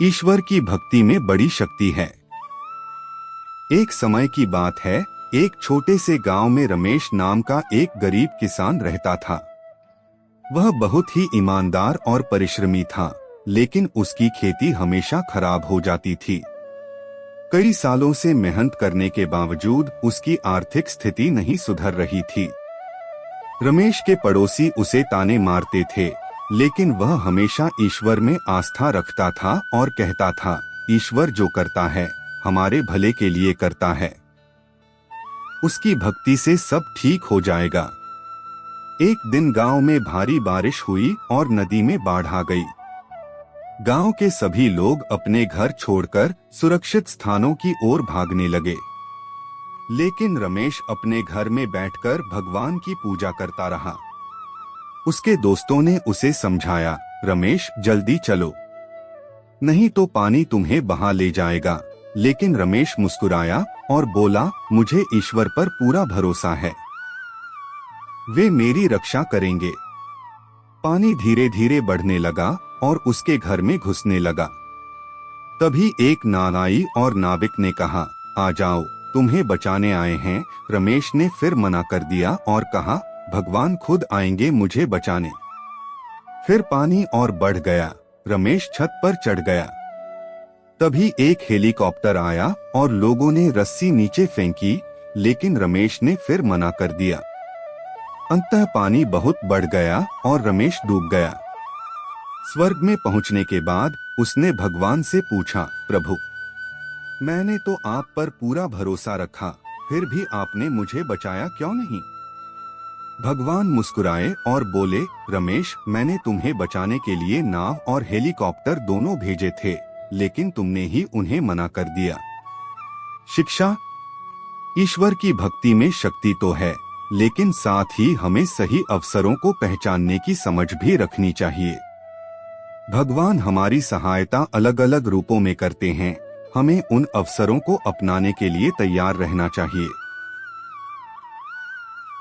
ईश्वर की भक्ति में बड़ी शक्ति है। एक समय की बात है, एक छोटे से गांव में रमेश नाम का एक गरीब किसान रहता था। वह बहुत ही ईमानदार और परिश्रमी था, लेकिन उसकी खेती हमेशा खराब हो जाती थी। कई सालों से मेहनत करने के बावजूद उसकी आर्थिक स्थिति नहीं सुधर रही थी। रमेश के पड़ोसी उसे ताने मारते थे, लेकिन वह हमेशा ईश्वर में आस्था रखता था और कहता था, ईश्वर जो करता है हमारे भले के लिए करता है। उसकी भक्ति से सब ठीक हो जाएगा। एक दिन गांव में भारी बारिश हुई और नदी में बाढ़ आ गई। गांव के सभी लोग अपने घर छोड़कर सुरक्षित स्थानों की ओर भागने लगे, लेकिन रमेश अपने घर में बैठकर भगवान की पूजा करता रहा। उसके दोस्तों ने उसे समझाया, रमेश जल्दी चलो, नहीं तो पानी तुम्हें बहा ले जाएगा। लेकिन रमेश मुस्कुराया और बोला, मुझे ईश्वर पर पूरा भरोसा है, वे मेरी रक्षा करेंगे। पानी धीरे धीरे बढ़ने लगा और उसके घर में घुसने लगा। तभी एक नाव आई और नाविक ने कहा, आ जाओ, तुम्हें बचाने आए हैं। रमेश ने फिर मना कर दिया और कहा, भगवान खुद आएंगे मुझे बचाने। फिर पानी और बढ़ गया। रमेश छत पर चढ़ गया। तभी एक हेलीकॉप्टर आया और लोगों ने रस्सी नीचे फेंकी, लेकिन रमेश ने फिर मना कर दिया। अंततः पानी बहुत बढ़ गया और रमेश डूब गया। स्वर्ग में पहुंचने के बाद उसने भगवान से पूछा, प्रभु, मैंने तो आप पर पूरा भरोसा रखा, फिर भी आपने मुझे बचाया क्यों नहीं? भगवान मुस्कुराए और बोले, रमेश, मैंने तुम्हें बचाने के लिए नाव और हेलीकॉप्टर दोनों भेजे थे, लेकिन तुमने ही उन्हें मना कर दिया। शिक्षा: ईश्वर की भक्ति में शक्ति तो है, लेकिन साथ ही हमें सही अवसरों को पहचानने की समझ भी रखनी चाहिए। भगवान हमारी सहायता अलग अलग रूपों में करते हैं, हमें उन अवसरों को अपनाने के लिए तैयार रहना चाहिए।